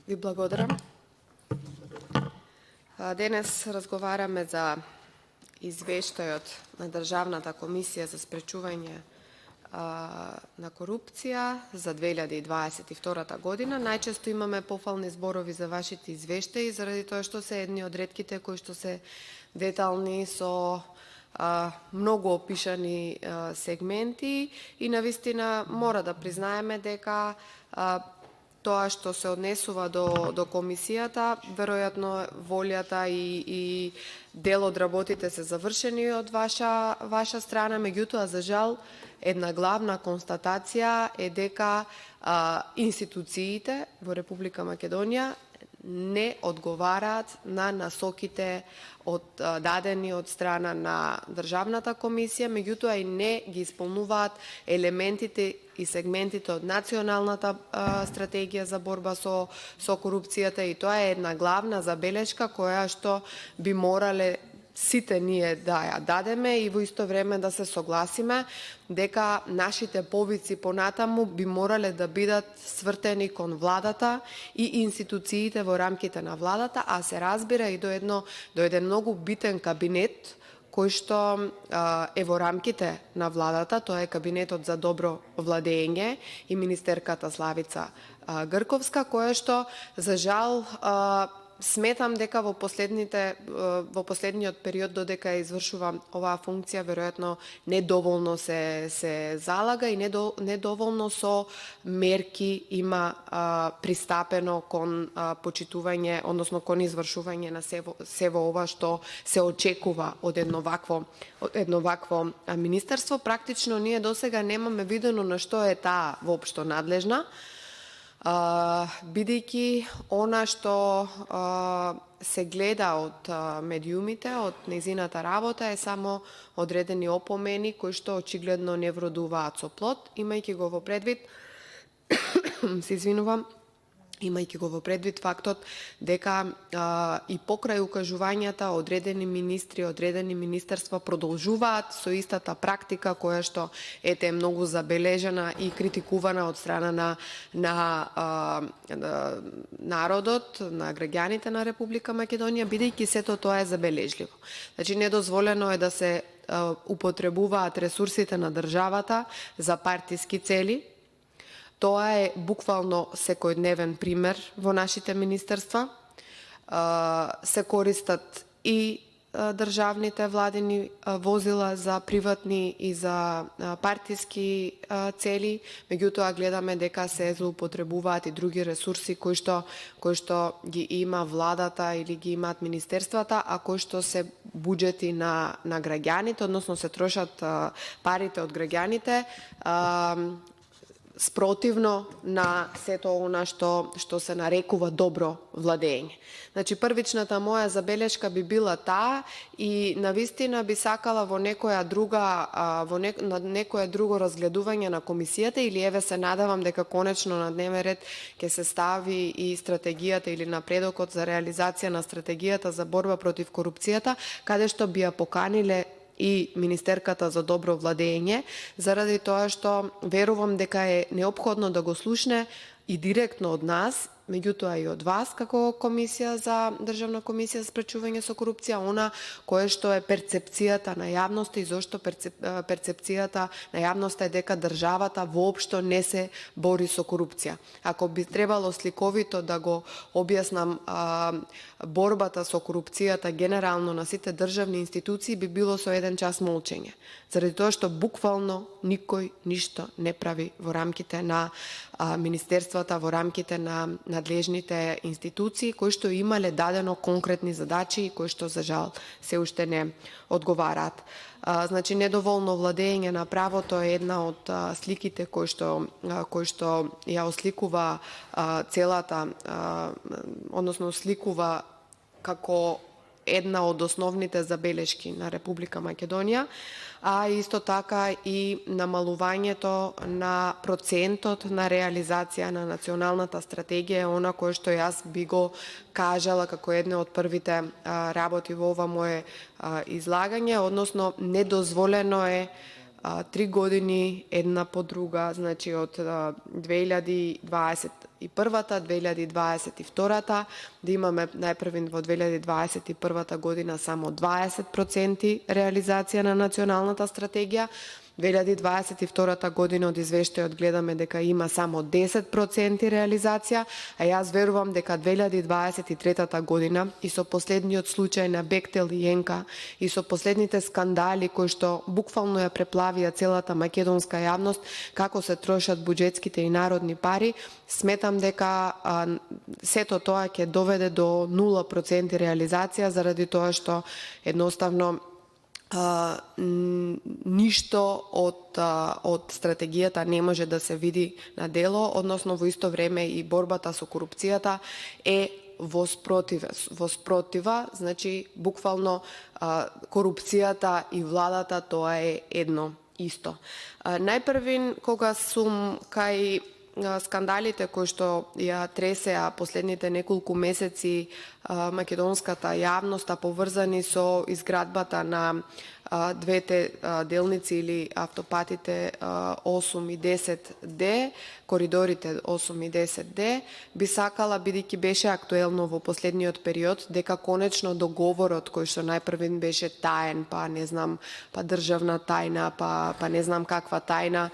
Ви благодарам. Денес разговараме за извештајот на Државната комисија за спречување на корупција за 2022 година. Најчесто имаме пофални зборови за вашите извештаи, заради тоа што се едни од ретките кои што се детални со многу опишани сегменти и навистина мора да признаеме дека тоа што се однесува до комисијата, веројатно волјата и дел од работите се завршени од ваша страна, меѓутоа за жал една главна констатација е дека институциите во Република Македонија не одговараат на насоките дадени од страна на Државната комисија, меѓутоа и не ги исполнуваат елементите и сегментите од националната стратегија за борба со корупцијата, и тоа е една главна забелешка која што би морале сите ние да ја дадеме и во исто време да се согласиме дека нашите повици понатаму би морале да бидат свртени кон владата и институциите во рамките на владата, а се разбира и до еден многу битен кабинет кој што е во рамките на владата, тоа е кабинетот за добро владење и министерката Славица Грковска, која што за жал сметам дека во последниот период додека извршува оваа функција веројатно недоволно се залага и недоволно со мерки има пристапено кон почитување, односно кон извршување на се во ова што се очекува од едно вакво министерство. Практично ние досега немаме видено на што е таа воопшто надлежна, бидејќи она што се гледа од медиумите, од нејзината работа е само одредени опомени кои што очигледно не вродуваат со плод, имајќи го во предвид имајќи го во предвид фактот дека и покрај укажувањата одредени министри, одредени министерства продолжуваат со истата практика која што е многу забележана и критикувана од страна на народот, на граѓаните на Република Македонија, бидејќи сето тоа е забележливо. Значи, недозволено е да се употребуваат ресурсите на државата за партиски цели. Тоа е буквално секојдневен пример во нашите министерства. Се користат и државните владини возила за приватни и за партиски цели, меѓутоа гледаме дека се злоупотребуваат и други ресурси кои што ги има владата или ги имаат министерствата, а кои што се буџети на граѓаните, односно се трошат парите од граѓаните спротивно на сето она што се нарекува добро владење. Значи, првичната моја забелешка би била таа и навистина би сакала во некоја друго разгледување на комисијата, или еве се надавам дека конечно на дневен ред ќе се стави и стратегијата или напредокот за реализација на стратегијата за борба против корупцијата, каде што би ја поканиле и Министерката за добро владење, заради тоа што верувам дека е неопходно да го слушне и директно од нас, меѓутоа и од вас како комисија за Државна комисија за спречување со корупција, она кое што е перцепцијата на јавноста и зошто перцепцијата на јавноста е дека државата воопшто не се бори со корупција. Ако би требало сликовито да го објаснам борбата со корупцијата генерално на сите државни институции, би било со еден час молчење. Заради тоа што буквално никој ништо не прави во рамките на министерствата, во рамките на надлежните институции кои што имале дадено конкретни задачи и кои што за жал се уште не одговараат. Значи, недоволно владење на правото е една од сликите кои што ја осликува целата, односно осликува како една од основните забелешки на Република Македонија, а исто така и намалувањето на процентот на реализација на националната стратегија е она кое што јас би го кажала како една од првите работи во ова мое излагање, односно недозволено е 3 години една по друга, значи од 2021-та, 2022-та, да имаме најпрвин во 2021 година само 20% реализација на националната стратегија. 2022 година од извештајот гледаме дека има само 10% реализација, а јас верувам дека 2023 година и со последниот случај на Бехтел и Енка и со последните скандали кои што буквално ја преплавија целата македонска јавност, како се трошат буџетските и народни пари, сметам дека сето тоа ќе доведе до 0% реализација заради тоа што едноставно ништо од стратегијата не може да се види на дело, односно во исто време и борбата со корупцијата е во спротива, значи буквално корупцијата и владата тоа е едно исто. Најпрвин кога сум кај скандалите кои што ја тресеа последните неколку месеци македонската јавност, поврзани со изградбата на двете делници или автопатите 8 и 10D, коридорите 8 и 10D, би сакала, бидејќи беше актуелно во последниот период, дека конечно договорот кој што најпрвин беше таен, па не знам, па државна тајна, па не знам каква тајна,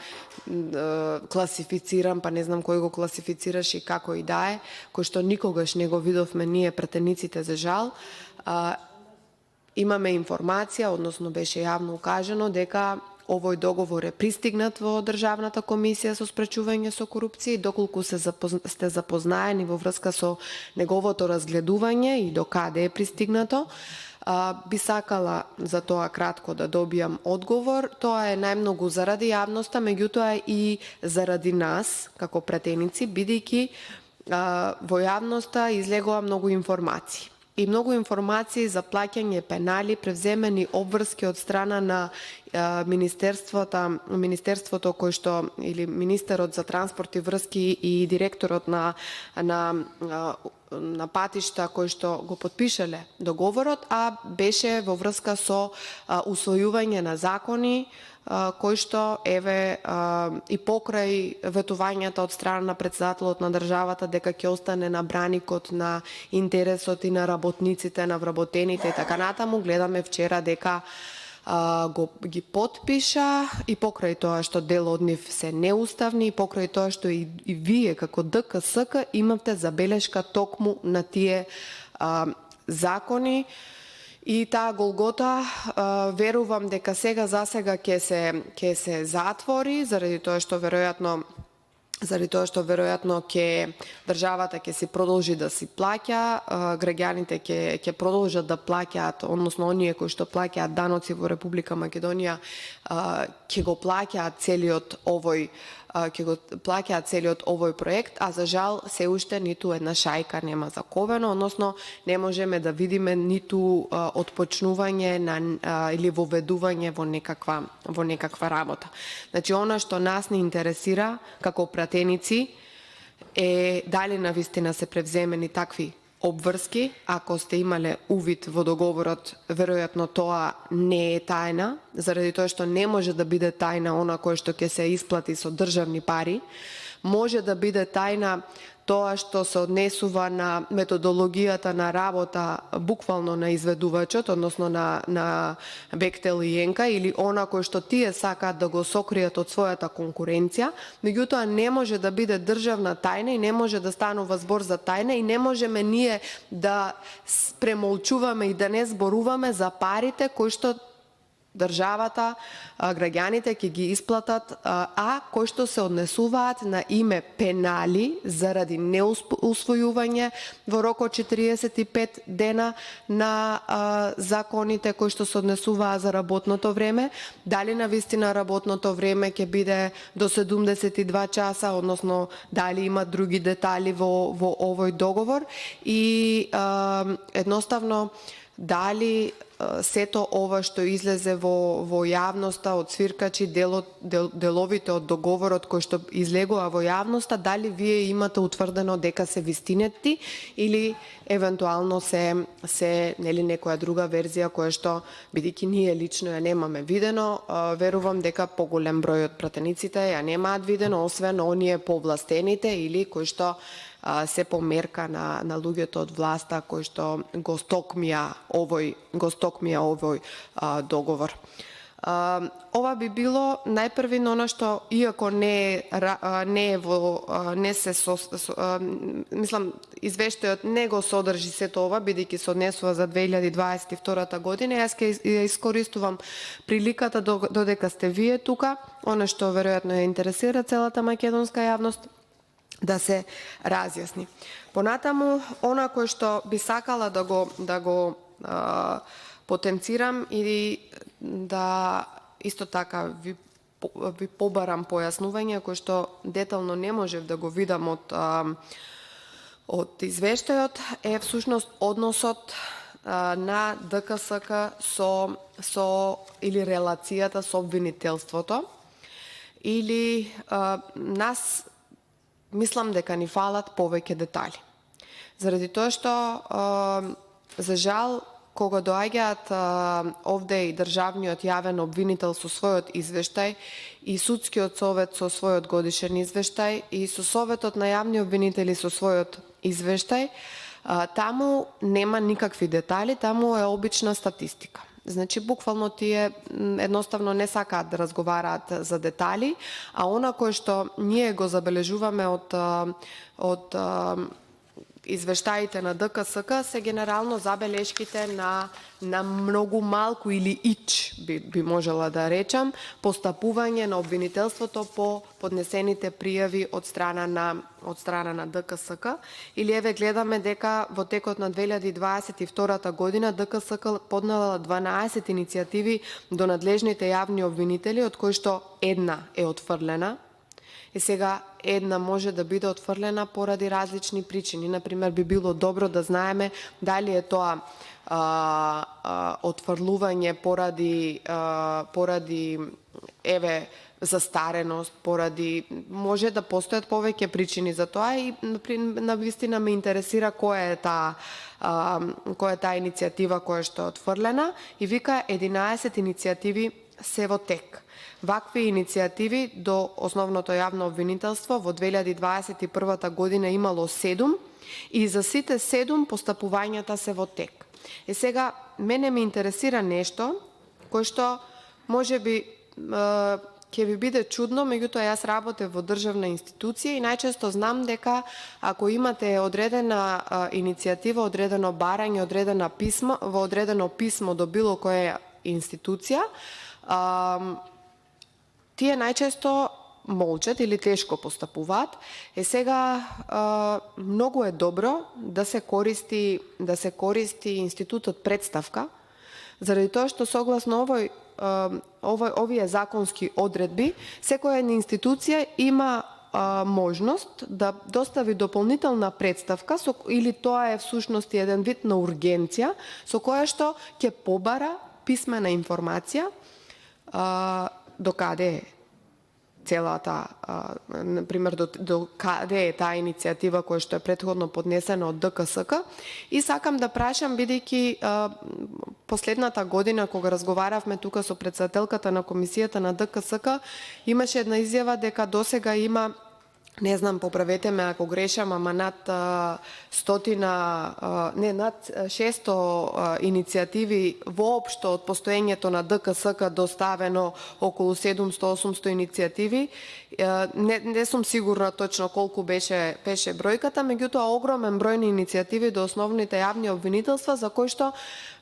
класифициран, па не знам кој го класифицираш и како и да е, кој што никогаш не го видовме ние пратениците за жал. Имаме информација, односно беше јавно укажено дека овој договор е пристигнат во Државната комисија со спречување со корупција и доколку сте запознаени во врска со неговото разгледување и до каде е пристигнато, би сакала за тоа кратко да добијам одговор. Тоа е најмногу заради јавноста, меѓутоа и заради нас како пратеници, бидејќи во јавноста излегува многу информации. И многу информации за плаќање пенали, превземени обврски од страна на министерството кој што или министерот за транспорт и врски и директорот на патишта кој што го потпишале договорот, а беше во врска со усвојување на закони кој што еве и покрај ветувањата од страна на председателот на државата дека ќе остане на браникот на интересот и на работниците, на вработените и така натаму, гледаме вчера дека ги потпиша и покрај тоа што дел од нив се неуставни и покрај тоа што и вие како ДКСК имавте забелешка токму на тие закони. И таа голгота верувам дека сега засега ќе се затвори заради тоа што веројатно државата ќе си продолжи да си плаќа, граѓаните ќе продолжат да плаќаат, односно оние кои што плаќаат даноци во Република Македонија ќе го плаќаат целиот овој проект, а за жал се уште ниту една шајка нема заковено, односно не можеме да видиме ниту отпочнување или воведување во некаква работа. Значи, она што нас не интересира како пратеници е дали навистина се превземени такви обврски. Ако сте имале увид во договорот, веројатно тоа не е тајна, заради тоа што не може да биде тајна она кое што ќе се исплати со државни пари. Може да биде тајна тоа што се однесува на методологијата на работа буквално на изведувачот, односно на Бехтел и Енка, или она кој што тие сакаат да го сокријат од својата конкуренција, меѓутоа не може да биде државна тајна и не може да станува збор за тајна и не можеме ние да премолчуваме и да не зборуваме за парите кои што државата, граѓаните ќе ги исплатат, а кои што се однесуваат на име пенали заради неусвојување во рок од 45 дена на законите кои што се однесуваат за работното време. Дали навистина работното време ќе биде до 72 часа, односно дали има други детали во овој договор и едноставно дали сето ова што излезе во јавноста од свиркачи, деловите од договорот кои што излегува во јавноста, дали вие имате утврдено дека се вистинети или евентуално се нели некоја друга верзија која што, бидејќи ние лично ја немаме видено, верувам дека поголем број од пратениците ја немаат видено, освен оние повластените или кои што се по мерка на луѓето од власта кои што го стокмија овој договор. Ова би било најпрви на она што, иако извештајот не го содржи сето ова, бидејќи се однесува за 2022 година, јас ќе искористувам приликата додека сте вие тука, она што веројатно ја интересира целата македонска јавност, да се разјасни. Понатаму, она кој што би сакала да го потенцирам и да исто така ви побарам појаснување кој што детално не можев да го видам од извештајот, е всушност односот на ДКСК со или релацијата со обвинителството, или нас мислам дека ни фалат повеќе детали. Заради тоа што, за жал, кога доаѓаат овде и државниот јавен обвинител со својот извештај и судскиот совет со својот годишен извештај и со советот на јавни обвинители со својот извештај, таму нема никакви детали, таму е обична статистика. Значи, буквално тие едноставно не сакаат да разговараат за детали, а она кое што ние го забележуваме од извештаите на ДКСК се генерално забелешките на многу малку или ич, би можела да речам, постапување на обвинителството по поднесените пријави од страна на ДКСК. Или еве гледаме дека во текот на 2022 година ДКСК поднела 12 иницијативи до надлежните јавни обвинители, од кои што една е отфрлена. И сега една може да биде отфрлена поради различни причини. Например, би било добро да знаеме дали е тоа отфрлување поради застареност, може да постојат повеќе причини за тоа и навистина ме интересира која е таа иницијатива која што е отфрлена и вика 11 иницијативи се во тек. Вакви иницијативи до основното јавно обвинителство во 2021 година имало 7 и за сите 7 постапувањата се во тек. И сега, мене ме интересира нешто кој што може би ќе ви биде чудно, меѓутоа јас работев во државна институција и најчесто знам дека ако имате одредена иницијатива, одредено барање, во одредено писмо до било која институција, тие најчесто молчат или тешко постапуваат. Сега многу е добро да се користи институтот представка, заради тоа што согласно овие законски одредби, секоја институција има можност да достави дополнителна представка или тоа е всушност еден вид на ургенција со која што ќе побара писмена информација до каде е целата, например, до каде е таа иницијатива која што е претходно поднесена од ДКСК. И сакам да прашам, бидејќи последната година, кога разговаравме тука со претседателката на комисијата на ДКСК, имаше една изјава дека досега има, не знам, поправете ме ако грешам, ама над 600 иницијативи воопшто од постоењето на ДКСК доставено околу 700-800 иницијативи. Не сум сигурна точно колку беше бројката, меѓутоа огромен број на иницијативи до основните јавни обвинителства за кои што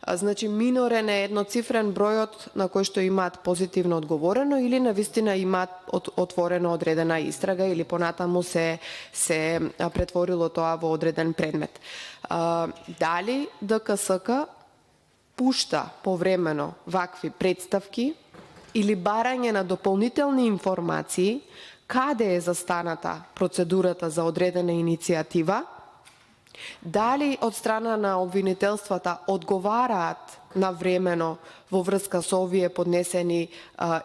значи минорен е едноцифрен бројот на кои што имаат позитивно одговорено или навистина имаат отворено одредена истрага или понатаму се претворило тоа во одреден предмет. Дали ДКСК пушта повремено вакви представки или барање на дополнителни информации каде е застаната процедурата за одредена иницијатива Дали од страна на обвинителствата одговараат навремено во врска со овие поднесени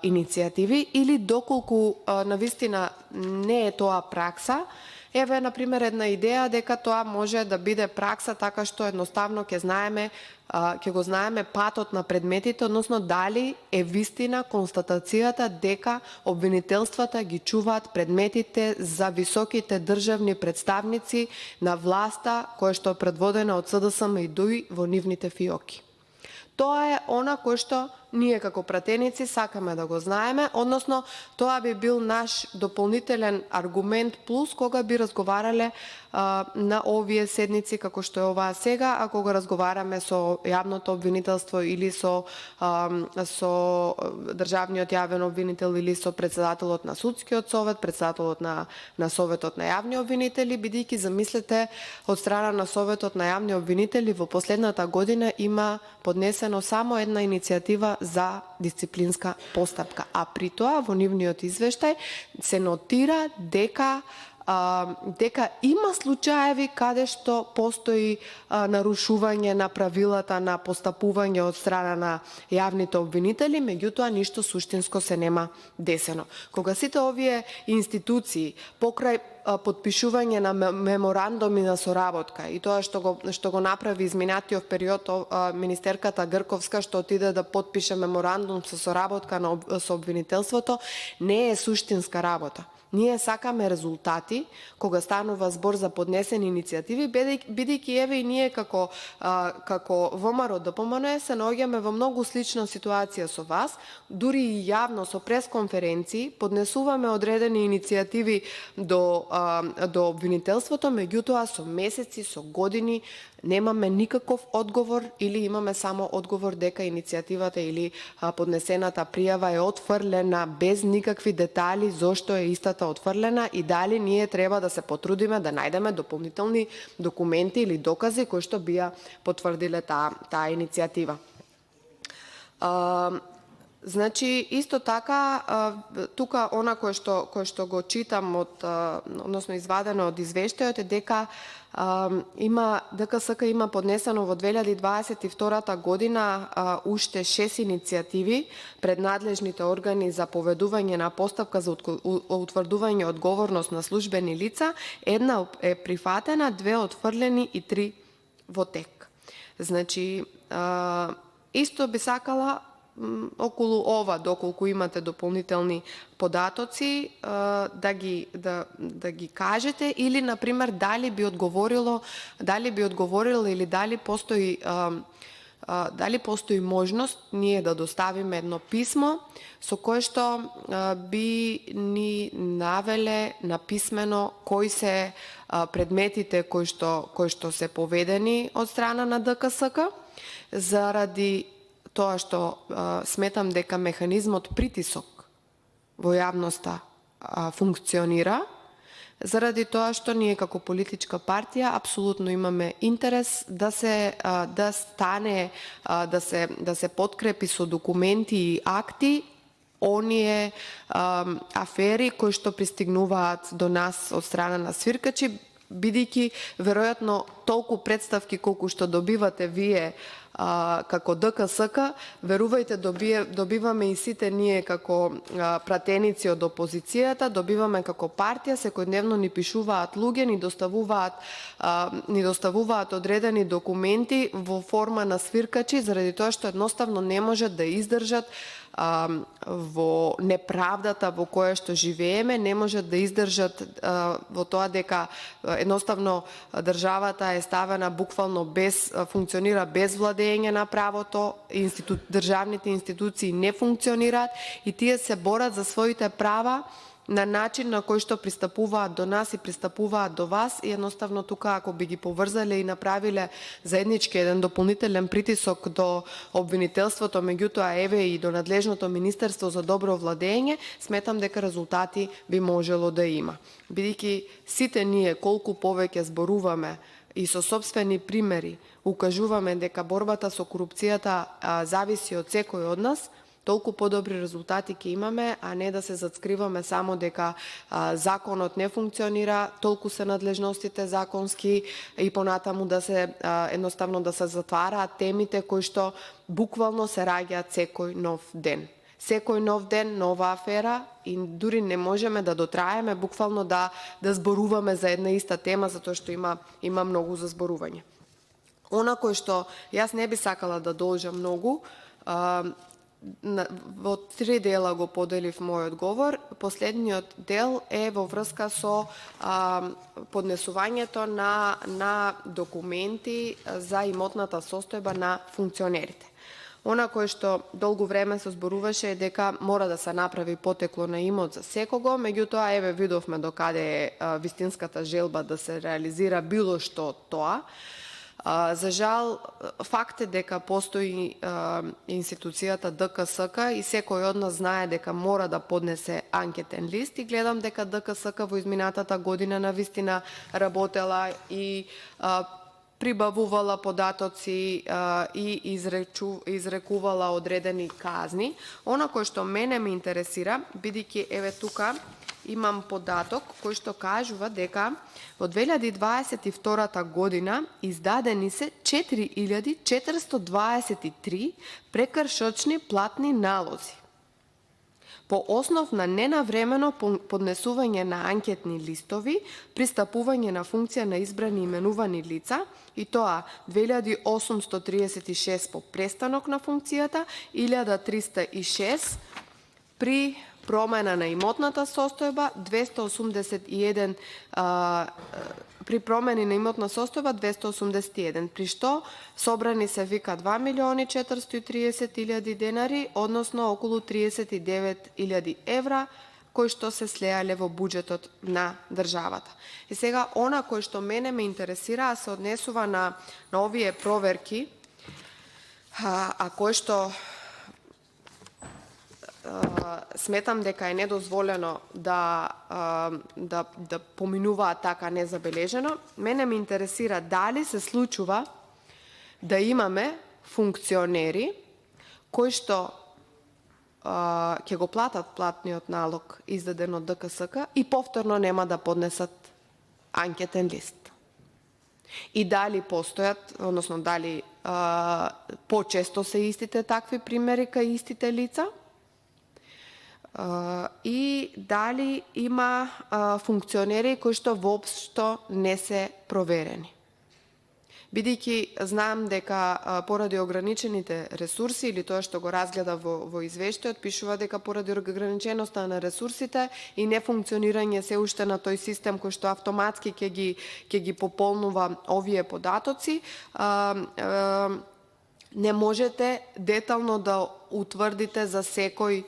иницијативи или доколку навистина не е тоа пракса. Еве, например, една идеја дека тоа може да биде пракса така што едноставно ќе го знаеме патот на предметите, односно дали е вистина констатацијата дека обвинителствата ги чуваат предметите за високите државни представници на власта која што е предводена од СДСМ и ДУИ во нивните фиоки. Тоа е она кој што ние како пратеници сакаме да го знаеме, односно тоа би бил наш дополнителен аргумент плюс кога би разговарале на овие седници како што е оваа сега, ако го разговараме со јавното обвинителство или со државниот јавен обвинител или со председателот на судскиот совет, председателот на советот на јавни обвинители, бидејќи замислете од страна на советот на јавни обвинители во последната година има поднесено само една иницијатива за дисциплинска постапка, а при тоа во нивниот извештај се нотира дека има случаеви каде што постои нарушување на правилата на постапување од страна на јавните обвинители, меѓутоа ништо суштинско се нема десено. Кога сите овие институции покрај подпишување на меморандуми на соработка и тоа што го направи изминатиот период министерката Грковска, што отиде да подпише меморандум со соработка со обвинителството, не е суштинска работа. Ние сакаме резултати кога станува збор за поднесени иницијативи, бидејќи еве и ние како ВМРО ДПМНЕ се наоѓаме во многу слична ситуација со вас, дури и јавно со пресконференции поднесуваме одредени иницијативи до обвинителството, меѓутоа со месеци, со години немаме никаков одговор или имаме само одговор дека иницијативата или поднесената пријава е отфрлена без никакви детали зошто е истата отфрлена и дали ние треба да се потрудиме да најдеме дополнителни документи или докази кои што бија потврдиле таа иницијатива. Значи, исто така, тука она кој што го читам односно извадено од извештајот е дека ДКСК има поднесено во 2022 година уште 6 иницијативи пред надлежните органи за поведување на постапка за утврдување одговорност на службени лица. Една е прифатена, 2 отфрлени и 3 во тек. Значи, исто би сакала околу ова, доколку имате дополнителни податоци, да ги кажете или, например, дали би одговорило или дали постои можност ние да доставиме едно писмо со кое што би ни навеле написмено кои се предметите кои што се поведени од страна на ДКСК, заради тоа што сметам дека механизмот притисок во јавноста функционира, заради тоа што ние како политичка партија апсолутно имаме интерес да се подкрепи со документи и акти оние афери кои што пристигнуваат до нас од страна на свиркачи, бидејќи веројатно толку представки колку што добивате вие како ДКСК, верувајте, добиваме и сите ние како пратеници од опозицијата, добиваме како партија, секојдневно ни пишуваат луѓе, ни доставуваат одредени документи во форма на свиркачи, заради тоа што едноставно не можат да издржат во неправдата во која што живееме, не можат да издржат во тоа дека едноставно државата е ставена буквално функционира без владење на правото, државните институции не функционираат и тие се борат за своите права на начин на кој што пристапуваат до нас и пристапуваат до вас и едноставно тука ако би ги поврзале и направиле заеднички еден дополнителен притисок до обвинителството, меѓутоа еве и до надлежното Министерство за добро владење, сметам дека резултати би можело да има. Бидејќи сите ние колку повеќе зборуваме и со сопствени примери укажуваме дека борбата со корупцијата зависи од секој од нас, толку подобри резултати ќе имаме, а не да се зацкриваме само дека законот не функционира, толку се надлежностите законски и понатаму да се едноставно да се затвараат темите кои што буквално се раѓаат секој нов ден. Секој нов ден, нова афера и дури не можеме да дотраеме буквално да зборуваме за една иста тема, затоа што има многу за зборување. Она кој што јас не би сакала да должам многу, во 3 дела го поделив мојот говор. Последниот дел е во врска со поднесувањето на документи за имотната состојба на функционерите. Она кој што долго време се зборуваше е дека мора да се направи потекло на имот за секого, меѓутоа еве видовме докаде е вистинската желба да се реализира било што од тоа. За жал, факт е дека постои институцијата ДКСК и секој од нас знае дека мора да поднесе анкетен лист и гледам дека ДКСК во изминатата година навистина работела и прибавувала податоци и изрекувала одредени казни. Она кој што мене ме интересира, бидејќи еве тука имам податок кој што кажува дека во 2022 година издадени се 4423 прекршочни платни налози по основ на ненавремено поднесување на анкетни листови, пристапување на функција на избрани именувани лица, и тоа 2836 по престанок на функцијата, 1306 при промена на имотната состојба, 281 при промени на имотна состојба 281, при што собрани се вика 2.430.000 денари, односно околу 39.000 евра, кои што се слеале во буџетот на државата. И сега, она кој што мене ме интересира, се однесува на овие проверки, а кој што сметам дека е недозволено да поминуваат така незабележено. Мене ме интересира дали се случува да имаме функционери кои што ќе го платат платниот налог издаден од ДКСК и повторно нема да поднесат анкетен лист. И дали постојат, односно дали почесто се истите такви примери кај истите лица, и дали има функционери кои што воопшто не се проверени. Бидејќи знам дека поради ограничените ресурси или тоа што го разгледа во извештајот, пишува дека поради ограниченоста на ресурсите и нефункционирање се уште на тој систем кој што автоматски ќе ги пополнува овие податоци, не можете детално да утврдите за секој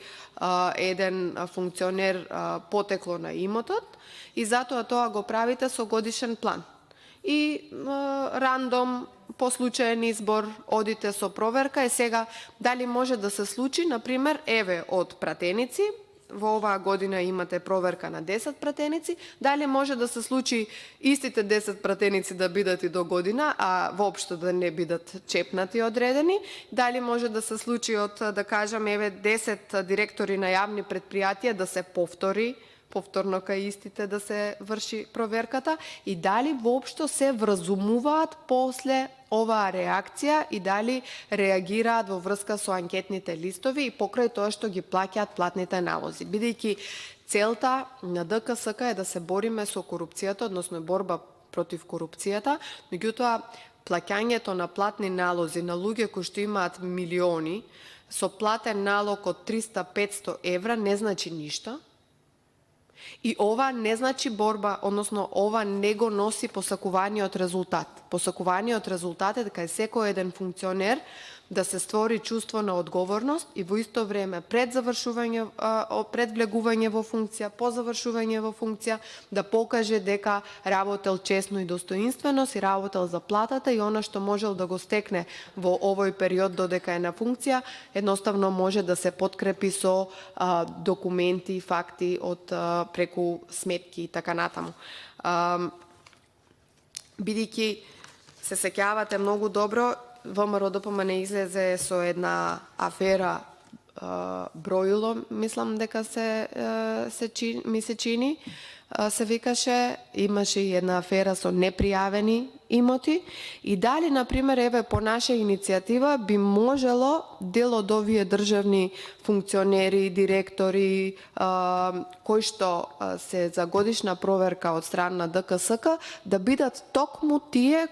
еден функционер потекло на имотот и затоа тоа го правите со годишен план. И рандом, по случаен избор, одите со проверка и сега дали може да се случи, например, еве од пратеници, во оваа година имате проверка на 10 пратеници, дали може да се случи истите 10 пратеници да бидат и до година, а воопшто да не бидат чепнати одредени, дали може да се случи од, да кажам, еве 10 директори на јавни предпријатија да се повторно кај истите да се врши проверката и дали воопшто се вразумуваат после оваа реакција и дали реагираат во врска со анкетните листови и покрај тоа што ги плаќаат платните налози. Бидејќи целта на ДКСК е да се бориме со корупцијата, односно борба против корупцијата, меѓутоа плаќањето на платни налози на луѓе кои што имаат милиони со платен налог од 300-500 евра не значи ништо. И ова не значи борба, односно ова не го носи посакуваниот резултат. Посакуваниот резултат е дека секој еден функционер да се створи чувство на одговорност и во исто време пред влегување во функција, по завршување во функција, да покаже дека работел честно и достоинствено, си работел за платата и она што можел да го стекне во овој период додека е на функција, едноставно може да се подкрепи со документи, факти од преку сметки и така натаму. Бидејќи се сеќавате многу добро, ВМРО-ДПМН излезе со една афера броило, мислам дека ми се чини, се викаше, имаше и една афера со непријавени имоти и дали, например, еве по наша иницијатива би можело дел од овие државни функционери, директори, кои што се за годишна проверка од страна на ДКСК, да бидат токму тие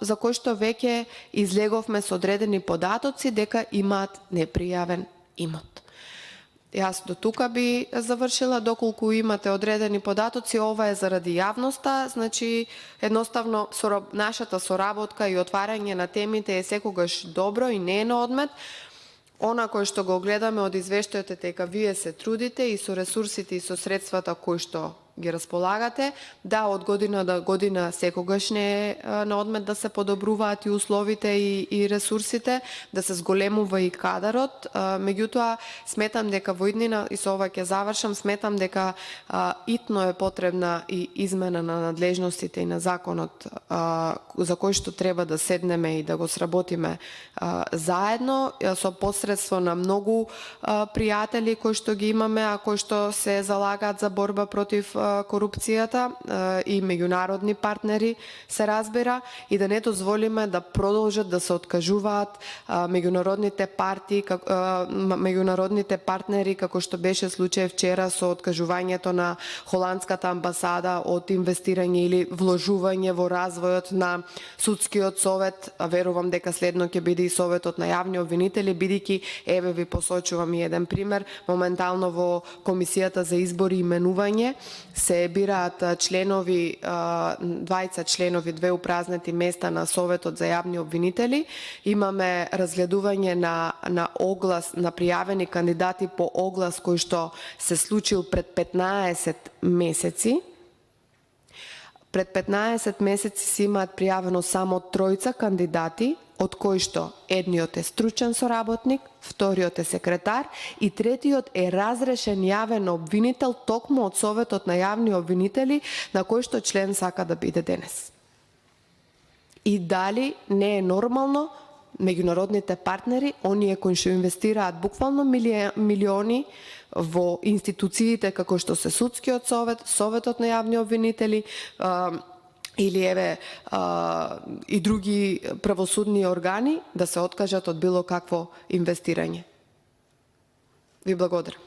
за кои што веќе излеговме со одредени податоци дека имаат непријавен имот. Јас до тука би завршила, доколку имате одредени податоци, ова е заради јавноста, значи едноставно нашата соработка и отварање на темите е секогаш добро и не е на одмет. Она кој што го гледаме од извештајот е дека вие се трудите и со ресурсите и со средствата кои што ги располагате, да, од година до година секогаш не е на одмет да се подобруваат и условите и ресурсите, да се зголемува и кадарот, меѓутоа сметам дека во иднина, и со ова ќе завршам, сметам дека итно е потребна и измена на надлежностите и на законот за кој што треба да седнеме и да го сработиме заедно, со посредство на многу пријатели кои што ги имаме, а кои што се залагаат за борба против корупцијата и меѓународни партнери, се разбира, и да не дозволиме да продолжат да се откажуваат меѓународните партнери, како што беше случај вчера со откажувањето на холандската амбасада од инвестирање или вложување во развојот на судскиот совет. Верувам дека следно ќе биде и советот на јавни обвинители, бидејќи, еве ви посочувам и еден пример, моментално во Комисијата за избори и именување се бираат членови, двајца членови, 2 упразнети места на Советот за јавни обвинители. Имаме разгледување на оглас на пријавени кандидати по оглас кој што се случил пред 15 месеци. Пред 15 месеци се имаат пријавено само 3 кандидати, од кои што едниот е стручен соработник, вториот е секретар и третиот е разрешен јавен обвинител токму од Советот на јавни обвинители, на кој што член сака да биде денес. И дали не е нормално меѓународните партнери, оние кои што инвестираат буквално милиони во институциите како што се Судскиот совет, Советот на јавни обвинители, или еве и други правосудни органи, да се откажат од било какво инвестирање. Ви благодарам.